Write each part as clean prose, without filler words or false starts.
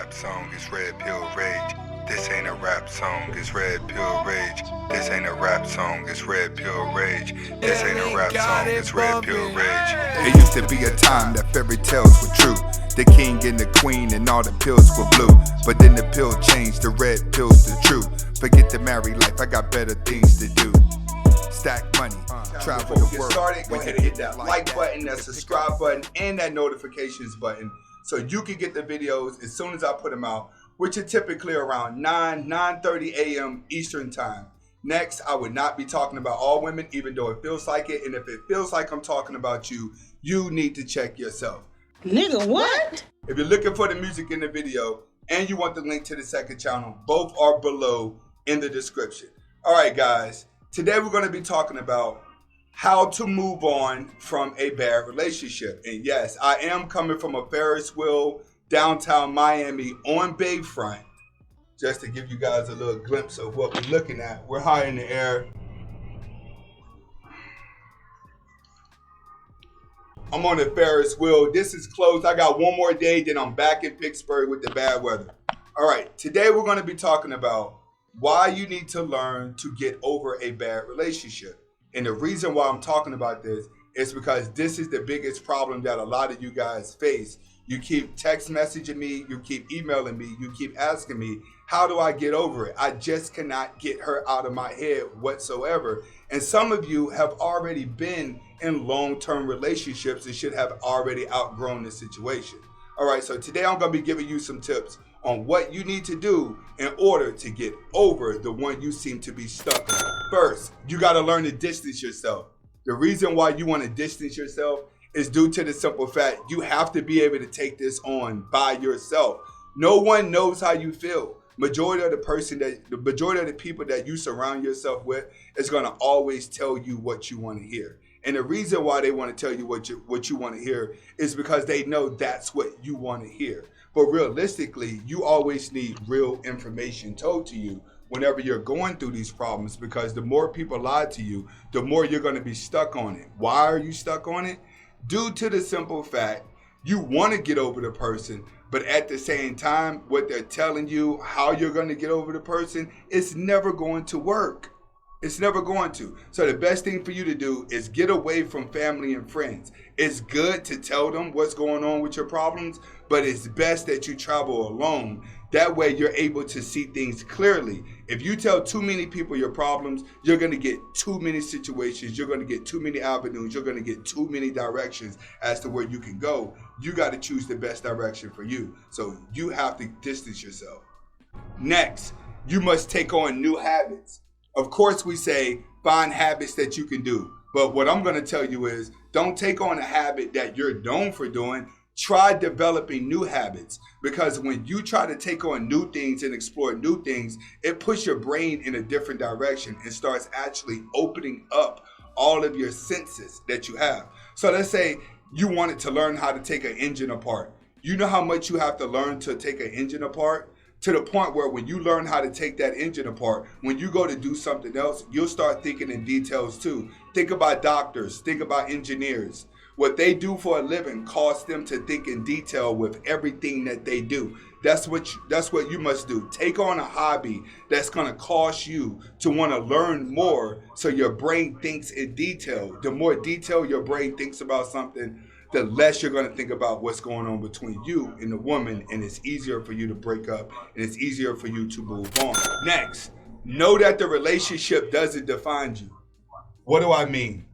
rap song, it's Red Pill Rage. This ain't a rap song, it's Red Pill Rage. This ain't a rap song, it's Red Pill Rage. This ain't a rap song, it's Red Pill Rage. It used to be a time that fairy tales were true. The king and the queen and all the pills were blue. But then the pill changed, the red pill's the truth. Forget the married life, I got better things to do. Stack money, travel the world. Before we get started, go ahead and hit that like button, that subscribe button, and that notifications button so you can get the videos as soon as I put them out, which are typically around 9:30 a.m. Eastern time. Next, I would not be talking about all women, even though it feels like it. And if it feels like I'm talking about you, you need to check yourself. Nigga, what? If you're looking for the music in the video and you want the link to the second channel, both are below in the description. All right, guys. Today we're going to be talking about how to move on from a bad relationship. And yes, I am coming from a Ferris wheel downtown Miami on Bayfront. Just to give you guys a little glimpse of what we're looking at. We're high in the air. I'm on the Ferris wheel. This is closed. I got one more day, then I'm back in Pittsburgh with the bad weather. All right, today we're going to be talking about why you need to learn to get over a bad relationship. And the reason why I'm talking about this is because this is the biggest problem that a lot of you guys face. You keep text messaging me, you keep emailing me, you keep asking me, how do I get over it? I just cannot get her out of my head whatsoever. And some of you have already been in long-term relationships and should have already outgrown the situation. All right, so today I'm gonna be giving you some tips on what you need to do in order to get over the one you seem to be stuck on. First, you gotta learn to distance yourself. The reason why you wanna distance yourself is due to the simple fact you have to be able to take this on by yourself. No one knows how you feel. Majority of the people that you surround yourself with is gonna always tell you what you wanna hear. And the reason why they wanna tell you what you wanna hear is because they know that's what you wanna hear. But realistically, you always need real information told to you whenever you're going through these problems, because the more people lie to you, the more you're gonna be stuck on it. Why are you stuck on it? Due to the simple fact you want to get over the person, but at the same time, what they're telling you, how you're going to get over the person, it's never going to work. It's never going to. So the best thing for you to do is get away from family and friends. It's good to tell them what's going on with your problems, but it's best that you travel alone. That way you're able to see things clearly. If you tell too many people your problems, you're going to get too many situations. You're going to get too many avenues. You're going to get too many directions as to where you can go. You got to choose the best direction for you. So you have to distance yourself. Next, you must take on new habits. Of course, we say find habits that you can do. But what I'm going to tell you is don't take on a habit that you're known for doing. Try developing new habits, because when you try to take on new things and explore new things, it puts your brain in a different direction and starts actually opening up all of your senses that you have. So let's say you wanted to learn how to take an engine apart. You know how much you have to learn to take an engine apart? To the point where when you learn how to take that engine apart, when you go to do something else, you'll start thinking in details too. Think about doctors, think about engineers. What they do for a living causes them to think in detail with everything that they do. That's what you must do. Take on a hobby that's going to cause you to want to learn more, so your brain thinks in detail. The more detail your brain thinks about something, the less you're going to think about what's going on between you and the woman, and it's easier for you to break up, and it's easier for you to move on. Next, know that the relationship doesn't define you. What do I mean?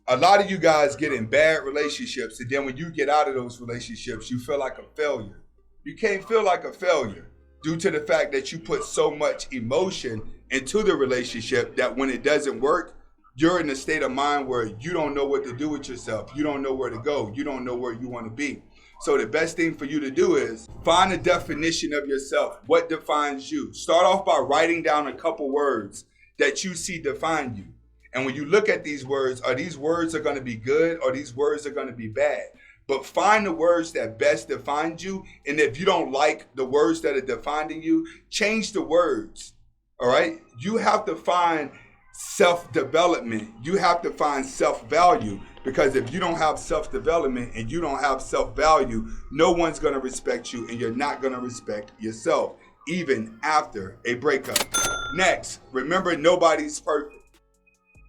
A lot of you guys get in bad relationships, and then when you get out of those relationships, you feel like a failure. You can't feel like a failure due to the fact that you put so much emotion into the relationship that when it doesn't work, you're in a state of mind where you don't know what to do with yourself. You don't know where to go. You don't know where you want to be. So the best thing for you to do is find a definition of yourself. What defines you? Start off by writing down a couple words that you see define you. And when you look at these words, are these words are going to be good or these words are going to be bad? But find the words that best define you. And if you don't like the words that are defining you, change the words. All right? You have to find self-development. You have to find self-value. Because if you don't have self-development and you don't have self-value, no one's going to respect you, and you're not going to respect yourself, even after a breakup. Next, remember, nobody's perfect.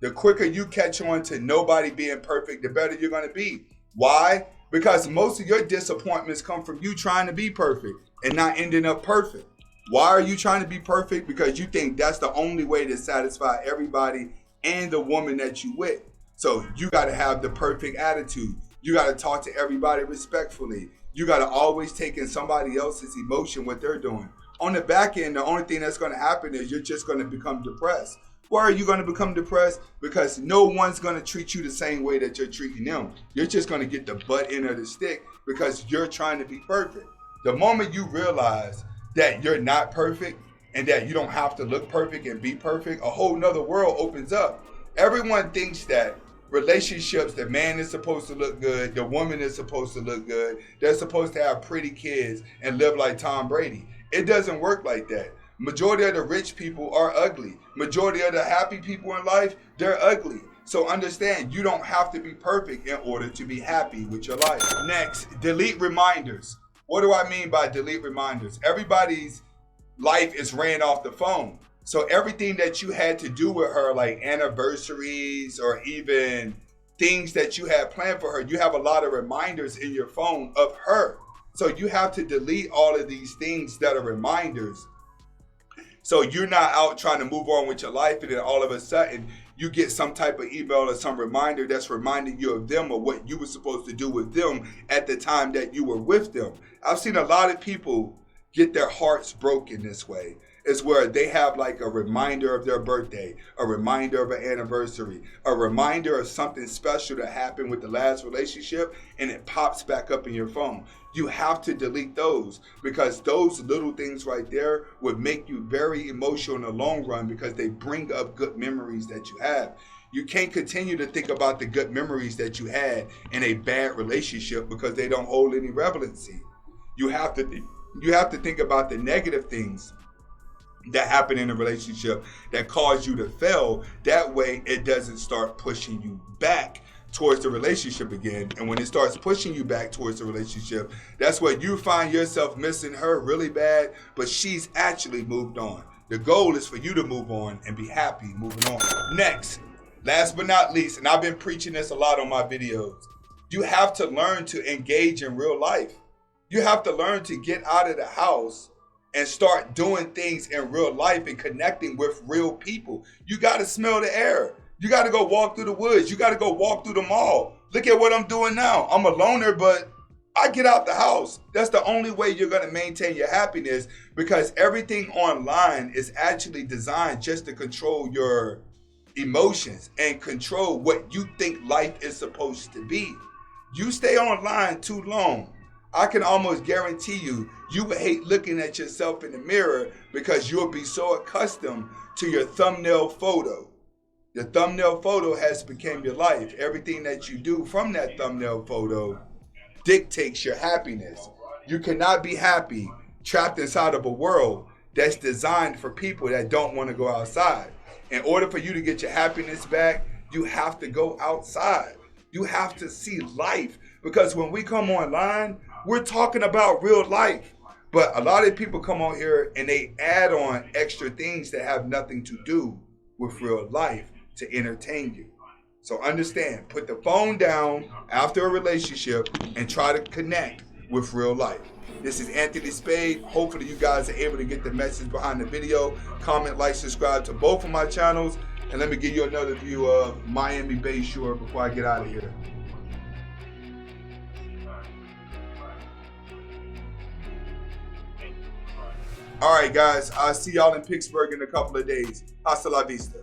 The quicker you catch on to nobody being perfect, the better you're going to be. Why? Because most of your disappointments come from you trying to be perfect and not ending up perfect. Why are you trying to be perfect? Because you think that's the only way to satisfy everybody and the woman that you with. So you got to have the perfect attitude. You got to talk to everybody respectfully. You got to always take in somebody else's emotion, what they're doing. On the back end, the only thing that's going to happen is you're just going to become depressed. Why are you going to become depressed? Because no one's going to treat you the same way that you're treating them. You're just going to get the butt end of the stick because you're trying to be perfect. The moment you realize that you're not perfect and that you don't have to look perfect and be perfect, a whole nother world opens up. Everyone thinks that relationships, the man is supposed to look good, the woman is supposed to look good, they're supposed to have pretty kids and live like Tom Brady. It doesn't work like that. Majority of the rich people are ugly. Majority of the happy people in life, they're ugly. So understand, you don't have to be perfect in order to be happy with your life. Next, delete reminders. What do I mean by delete reminders? Everybody's life is ran off the phone. So everything that you had to do with her, like anniversaries or even things that you had planned for her, you have a lot of reminders in your phone of her. So you have to delete all of these things that are reminders. So you're not out trying to move on with your life and then all of a sudden you get some type of email or some reminder that's reminding you of them or what you were supposed to do with them at the time that you were with them. I've seen a lot of people get their hearts broken this way. It's where they have like a reminder of their birthday, a reminder of an anniversary, a reminder of something special that happened with the last relationship, and it pops back up in your phone. You have to delete those because those little things right there would make you very emotional in the long run because they bring up good memories that you have. You can't continue to think about the good memories that you had in a bad relationship because they don't hold any relevancy. You have to think about the negative things that happen in a relationship that cause you to fail. That way it doesn't start pushing you back towards the relationship again. And when it starts pushing you back towards the relationship, that's where you find yourself missing her really bad, but she's actually moved on. The goal is for you to move on and be happy moving on. Next, last but not least, and I've been preaching this a lot on my videos, you have to learn to engage in real life. You have to learn to get out of the house and start doing things in real life and connecting with real people. You got to smell the air. You got to go walk through the woods. You got to go walk through the mall. Look at what I'm doing now. I'm a loner, but I get out the house. That's the only way you're going to maintain your happiness because everything online is actually designed just to control your emotions and control what you think life is supposed to be. You stay online too long, I can almost guarantee you would hate looking at yourself in the mirror because you'll be so accustomed to your thumbnail photo. The thumbnail photo has become your life. Everything that you do from that thumbnail photo dictates your happiness. You cannot be happy trapped inside of a world that's designed for people that don't want to go outside. In order for you to get your happiness back, you have to go outside. You have to see life because when we come online, we're talking about real life. But a lot of people come on here and they add on extra things that have nothing to do with real life to entertain you. So understand, put the phone down after a relationship and try to connect with real life. This is Anthony Spade. Hopefully you guys are able to get the message behind the video. Comment, like, subscribe to both of my channels. And let me give you another view of Miami Bay Shore before I get out of here. All right, guys, I'll see y'all in Pittsburgh in a couple of days. Hasta la vista.